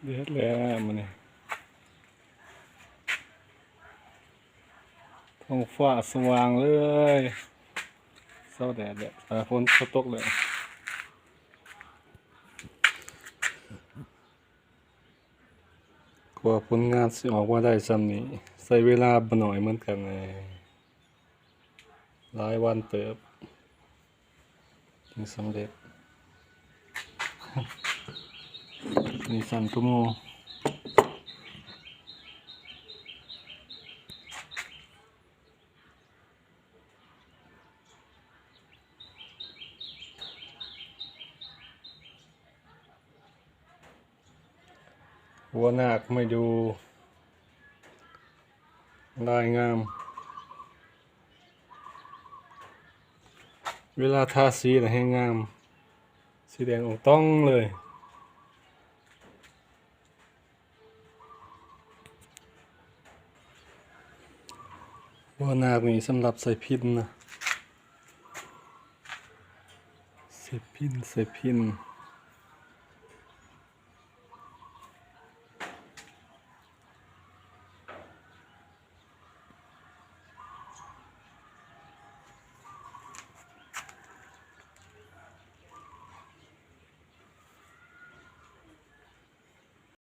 เดือดแล้วมันนี่ท้องฟ้าสว่างเลยเศร้าแดดเลยฝนตกเลยกว่าผลงานสิออกมาได้ซ้ำนี้ใช้เวลาบ่น้อยเหมือนกันเลยหลายวันเติบถึงสำเร็จนี่สั่นตุ้โมหัวหน้าไม่ดูลายงามเวลาทาสีน่ะให้งามสีแดงออกต้องเลยหัวหน้านี่สำหรับใส่พินนะใส่พิน